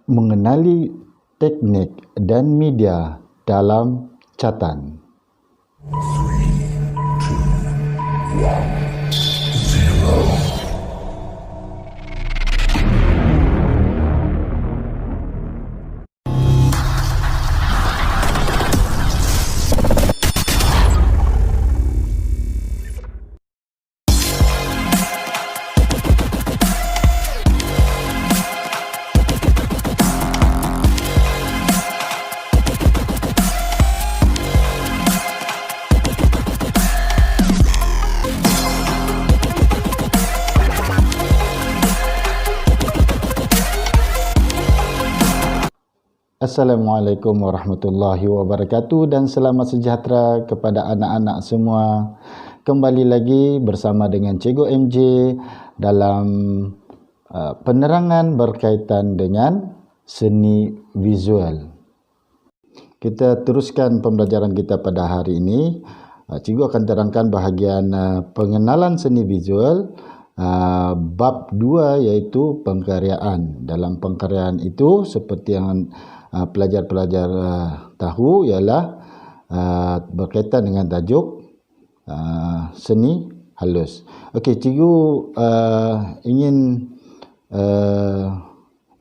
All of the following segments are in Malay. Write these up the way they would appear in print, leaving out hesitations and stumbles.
mengenali teknik dan media dalam catan. Assalamualaikum warahmatullahi wabarakatuh dan selamat sejahtera kepada anak-anak semua. Kembali lagi bersama dengan Cikgu MJ dalam penerangan berkaitan dengan seni visual. Kita teruskan pembelajaran kita pada hari ini. Cikgu akan terangkan bahagian pengenalan seni visual bab 2 iaitu pengkaryaan. Dalam pengkaryaan itu seperti yang pelajar-pelajar tahu ialah berkaitan dengan tajuk seni halus. Okey, cikgu ingin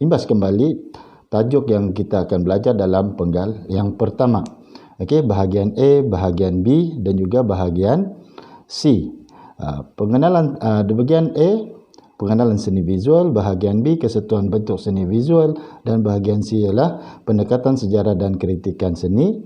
imbas kembali tajuk yang kita akan belajar dalam penggal yang pertama. Okey, bahagian A, bahagian B dan juga bahagian C. Pengenalan di bahagian A, pengenalan seni visual, bahagian B kesatuan bentuk seni visual dan bahagian C ialah pendekatan sejarah dan kritikan seni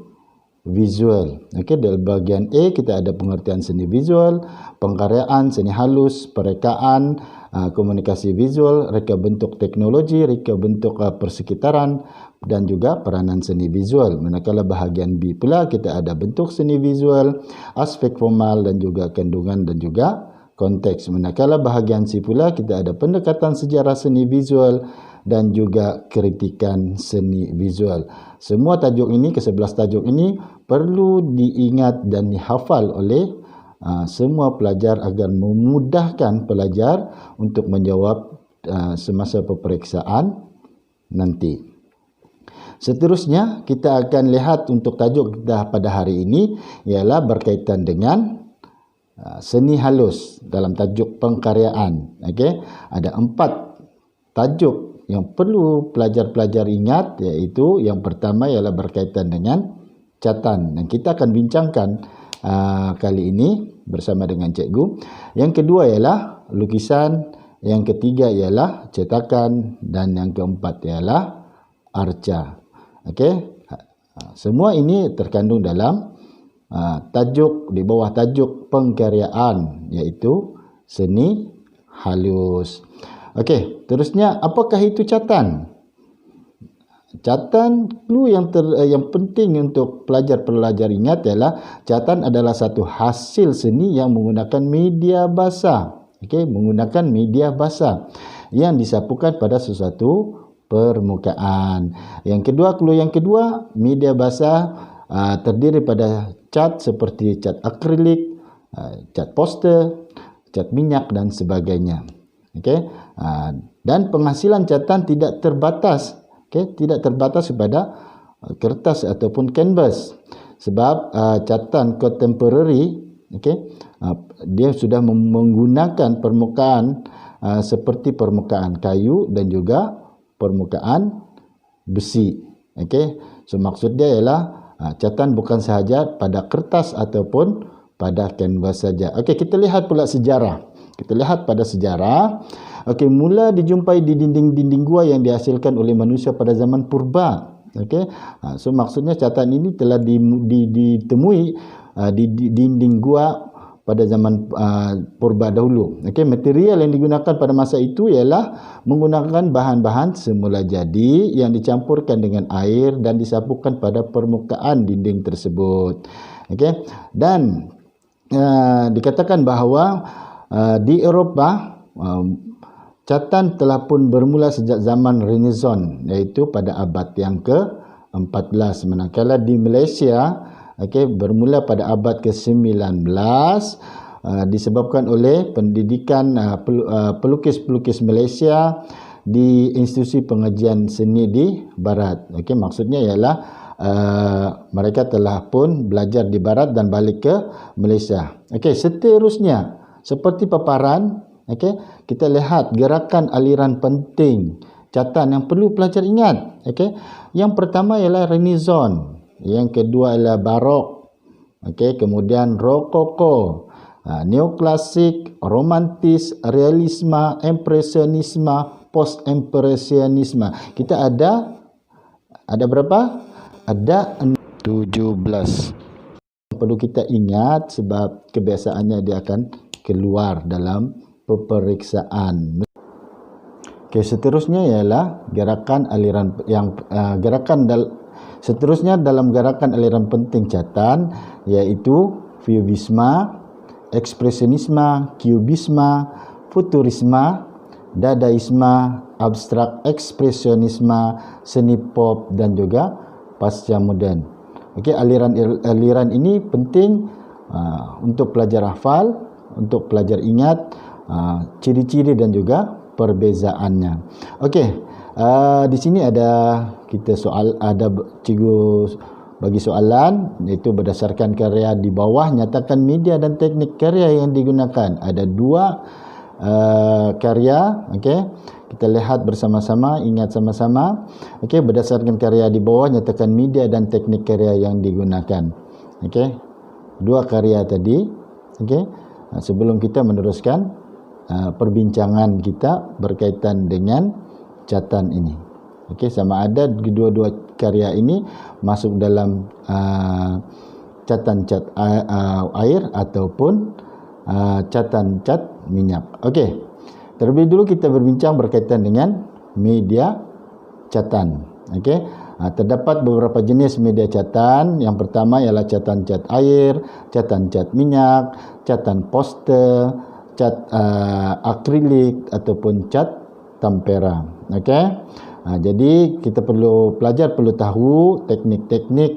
visual. Okey, dalam bahagian A kita ada pengertian seni visual, pengkaryaan, seni halus, perekaan, komunikasi visual, reka bentuk teknologi, reka bentuk persekitaran dan juga peranan seni visual. Manakala bahagian B pula kita ada bentuk seni visual, aspek formal dan juga kandungan dan juga konteks. Manakala bahagian C pula kita ada pendekatan sejarah seni visual dan juga kritikan seni visual. Semua tajuk ini, ke-11 tajuk ini perlu diingat dan dihafal oleh semua pelajar agar memudahkan pelajar untuk menjawab semasa peperiksaan nanti. Seterusnya kita akan lihat untuk tajuk kita pada hari ini ialah berkaitan dengan seni halus dalam tajuk pengkaryaan. Okey, ada 4 tajuk yang perlu pelajar-pelajar ingat, iaitu yang pertama ialah berkaitan dengan catan dan kita akan bincangkan kali ini bersama dengan cikgu. Yang kedua ialah lukisan, yang ketiga ialah cetakan dan yang keempat ialah arca. Okey, semua ini terkandung dalam tajuk di bawah tajuk pengkaryaan iaitu seni halus. Okey, terusnya apakah itu catan? Catan, clue yang penting untuk pelajar-pelajar ingat ialah catan adalah satu hasil seni yang menggunakan media basah. Okey, menggunakan media basah yang disapukan pada sesuatu permukaan. Yang kedua, clue yang kedua, media basah terdiri pada cat seperti cat akrilik, cat poster, cat minyak dan sebagainya. Okey, dan penghasilan catan tidak terbatas. Okey, tidak terbatas kepada kertas ataupun kanvas. Sebab catan contemporary, okey, dia sudah menggunakan permukaan seperti permukaan kayu dan juga permukaan besi. Okey, so maksud dia ialah catan bukan sahaja pada kertas ataupun pada kanvas saja. Okey, kita lihat pula sejarah. Kita lihat pada sejarah. Okey, mula dijumpai di dinding-dinding gua yang dihasilkan oleh manusia pada zaman purba. Okey, so maksudnya catan ini telah ditemui di dinding gua pada zaman purba dahulu. Okey, material yang digunakan pada masa itu ialah menggunakan bahan-bahan semula jadi yang dicampurkan dengan air dan disapukan pada permukaan dinding tersebut. Okey, dan dikatakan bahawa di Eropah catan telah pun bermula sejak zaman Renaissance, iaitu pada abad yang ke-14. Manakala di Malaysia, bermula pada abad ke-19 disebabkan oleh pendidikan pelukis-pelukis Malaysia di institusi pengajian seni di barat. Okey, maksudnya ialah mereka telah pun belajar di barat dan balik ke Malaysia. Okey, seterusnya seperti paparan, okey, kita lihat gerakan aliran penting catatan yang perlu pelajar ingat. Okey, yang pertama ialah Renaissance, yang kedua ialah Barok, okey, kemudian Rokoko, neoklasik, romantis, realisme, impresionisme, post-impresionisme. Kita ada berapa? Ada 17. Perlu kita ingat sebab kebiasaannya dia akan keluar dalam peperiksaan. Okey, seterusnya ialah gerakan aliran yang seterusnya dalam gerakan aliran penting catatan iaitu Fauvisme, ekspresionisme, kubisme, futurisme, dadaisme, abstrak ekspresionisme, seni pop dan juga pasca moden. Okey, aliran ini penting untuk pelajar hafal, untuk pelajar ingat ciri-ciri dan juga perbezaannya. Okey, di sini ada cikgu bagi soalan, iaitu berdasarkan karya di bawah nyatakan media dan teknik karya yang digunakan. Ada 2 karya, okey. Kita lihat bersama-sama, ingat sama-sama. Okey, berdasarkan karya di bawah nyatakan media dan teknik karya yang digunakan. Okey. 2 karya tadi. Okey. Sebelum kita meneruskan perbincangan kita berkaitan dengan catatan ini. Okey, sama ada kedua-dua karya ini masuk dalam catatan cat air ataupun catatan cat minyak. Okey. Terlebih dulu kita berbincang berkaitan dengan media catatan. Okey. Terdapat beberapa jenis media catatan. Yang pertama ialah catatan cat air, catatan cat minyak, catatan poster, cat akrilik ataupun cat tempera. Okey. Jadi kita pelajar perlu tahu teknik-teknik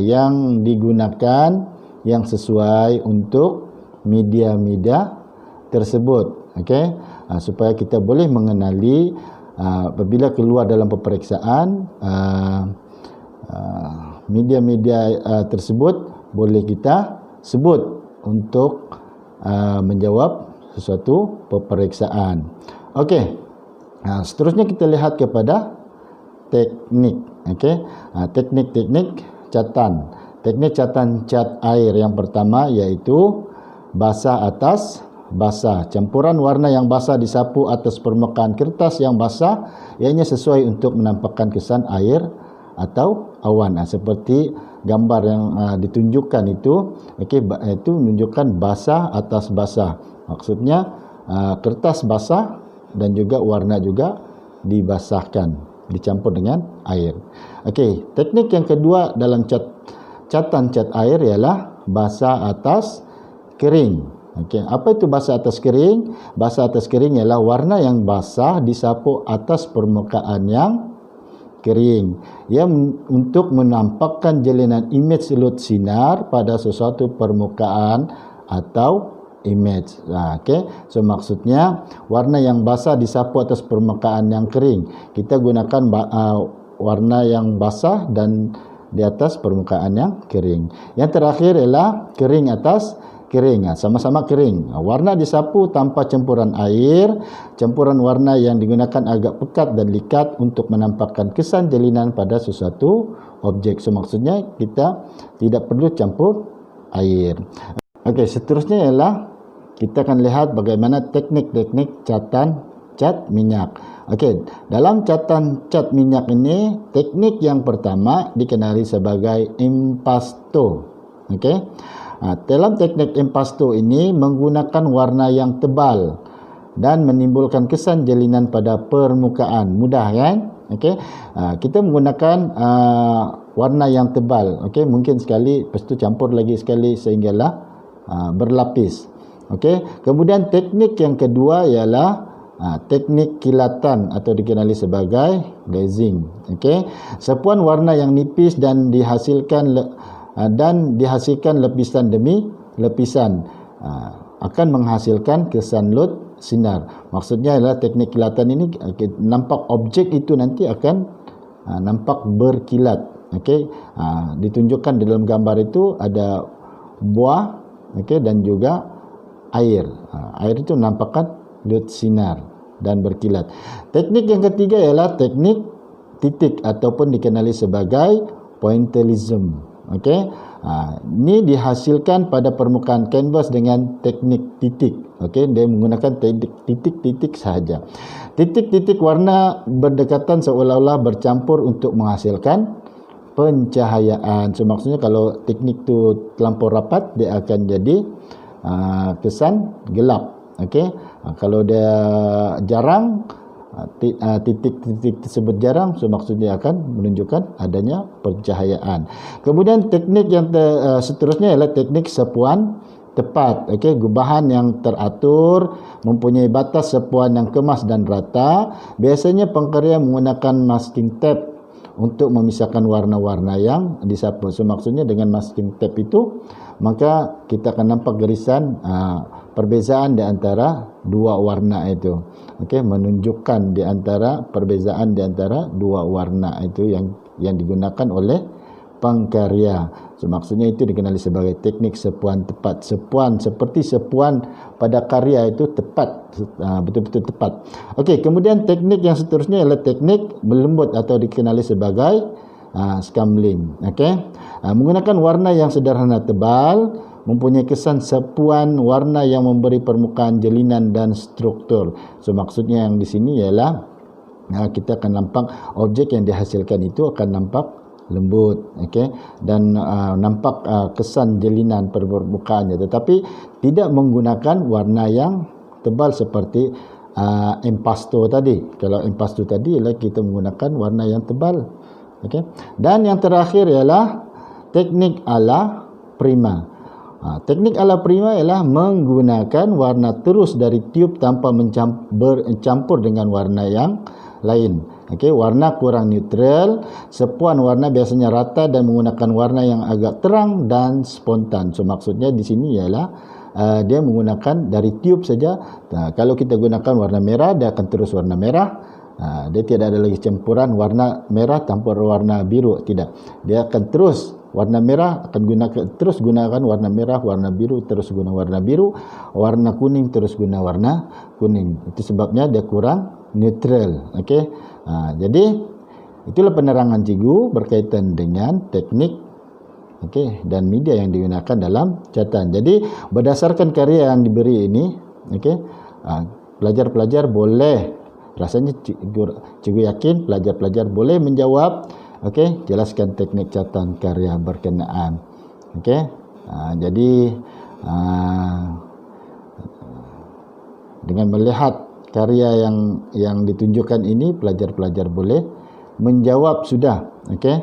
yang digunakan yang sesuai untuk media-media tersebut. Okey. Supaya kita boleh mengenali apabila keluar dalam peperiksaan media-media tersebut boleh kita sebut untuk menjawab sesuatu peperiksaan. Okey. Seterusnya kita lihat kepada teknik. Okey. Teknik-teknik catatan. Teknik catatan cat air yang pertama iaitu basah atas basah. Campuran warna yang basah disapu atas permukaan kertas yang basah, ianya sesuai untuk menampakkan kesan air atau awan. Seperti gambar yang ditunjukkan itu, itu menunjukkan basah atas basah. Maksudnya kertas basah dan juga warna juga dibasahkan, dicampur dengan air. Okey, teknik yang kedua dalam catatan cat air ialah basah atas kering. Okey, apa itu basah atas kering? Basah atas kering ialah warna yang basah disapu atas permukaan yang kering, yang untuk menampakkan jalinan imej selut sinar pada sesuatu permukaan atau imej. Okey, so maksudnya warna yang basah disapu atas permukaan yang kering. Kita gunakan warna yang basah dan di atas permukaan yang kering. Yang terakhir ialah kering atas kering. Sama-sama kering. Warna disapu tanpa campuran air. Campuran warna yang digunakan agak pekat dan likat untuk menampakkan kesan jalinan pada sesuatu objek. So maksudnya kita tidak perlu campur air. Okey, seterusnya ialah kita akan lihat bagaimana teknik-teknik catatan cat minyak. Okey, dalam catatan cat minyak ini, teknik yang pertama dikenali sebagai impasto. Okey. Dalam teknik impasto ini menggunakan warna yang tebal dan menimbulkan kesan jalinan pada permukaan. Mudah kan? Okey. Kita menggunakan warna yang tebal. Okey, mungkin sekali, lepas tu campur lagi sekali sehinggalah berlapis. Okey. Kemudian teknik yang kedua ialah teknik kilatan atau dikenali sebagai glazing. Okey. Sapuan warna yang nipis dan dihasilkan lapisan demi lapisan akan menghasilkan kesan lut sinar. Maksudnya adalah teknik kilatan ini nampak objek itu nanti akan nampak berkilat. Okey, ditunjukkan di dalam gambar itu ada buah, okey, dan juga air. Air itu menampakkan lut sinar dan berkilat. Teknik yang ketiga ialah teknik titik ataupun dikenali sebagai pointillism. Okey, ini dihasilkan pada permukaan kanvas dengan teknik titik. Okey, dia menggunakan titik-titik sahaja. Titik-titik warna berdekatan seolah-olah bercampur untuk menghasilkan pencahayaan. So maksudnya kalau teknik tu terlampau rapat, dia akan jadi kesan gelap. Okey, kalau dia jarang, titik-titik tersebut jarang, so maksudnya akan menunjukkan adanya pencahayaan. Kemudian teknik yang seterusnya ialah teknik sepuan tepat. Okey, gubahan yang teratur, mempunyai batas sepuan yang kemas dan rata. Biasanya pengkarya menggunakan masking tape untuk memisahkan warna-warna yang disapu. So maksudnya dengan masking tape itu, maka kita akan nampak garisan perbezaan di antara dua warna itu. Okey, menunjukkan di antara perbezaan di antara dua warna itu yang digunakan oleh pengkarya. So maksudnya itu dikenali sebagai teknik sepuan tepat. Sepuan seperti sepuan pada karya itu tepat, betul-betul tepat. Okey, kemudian teknik yang seterusnya ialah teknik melembut atau dikenali sebagai scumbling. Okey, menggunakan warna yang sederhana tebal, mempunyai kesan sepuan warna yang memberi permukaan jelinan dan struktur. So maksudnya yang di sini ialah kita akan nampak objek yang dihasilkan itu akan nampak lembut, okey, dan nampak kesan jelinan permukaannya, tetapi tidak menggunakan warna yang tebal seperti impasto tadi. Kalau impasto tadi ialah kita menggunakan warna yang tebal. Okey, dan yang terakhir ialah teknik ala prima. Teknik ala prima ialah menggunakan warna terus dari tiup tanpa bercampur dengan warna yang lain. Okey, warna kurang neutral, sepuan warna biasanya rata dan menggunakan warna yang agak terang dan spontan. So maksudnya di sini ialah dia menggunakan dari tiup saja. Kalau kita gunakan warna merah, dia akan terus warna merah. Dia tidak ada lagi campuran warna merah campur warna biru, tidak. Dia akan terus warna merah, akan gunakan warna merah, warna biru terus guna warna biru, warna kuning terus guna warna kuning. Itu sebabnya dia kurang neutral. Okey. Jadi itulah penerangan cikgu berkaitan dengan teknik, okey, dan media yang digunakan dalam catatan. Jadi berdasarkan karya yang diberi ini, okey, pelajar-pelajar boleh, rasanya cikgu yakin pelajar-pelajar boleh menjawab. Okey, jelaskan teknik catatan karya berkenaan. Okey, jadi dengan melihat karya yang ditunjukkan ini, pelajar-pelajar boleh menjawab sudah. Okey,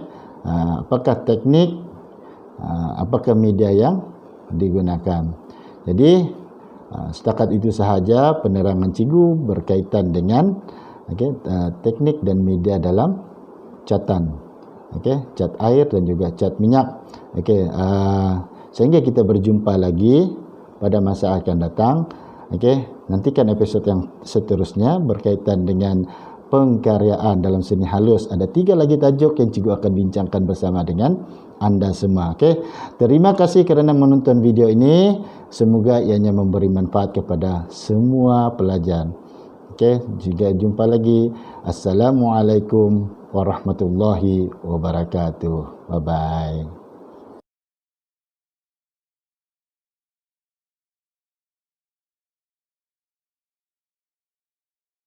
apakah teknik, apakah media yang digunakan. Jadi setakat itu sahaja penerangan cikgu berkaitan dengan teknik dan media dalam catatan. Okey, cat air dan juga cat minyak. Okey, sehingga kita berjumpa lagi pada masa akan datang. Okey, nantikan episod yang seterusnya berkaitan dengan pengkaryaan dalam seni halus. Ada 3 lagi tajuk yang cikgu akan bincangkan bersama dengan anda semua. Okey, terima kasih kerana menonton video ini. Semoga ianya memberi manfaat kepada semua pelajar. Okey, juga jumpa lagi. Assalamualaikum warahmatullahi wabarakatuh. Bye bye.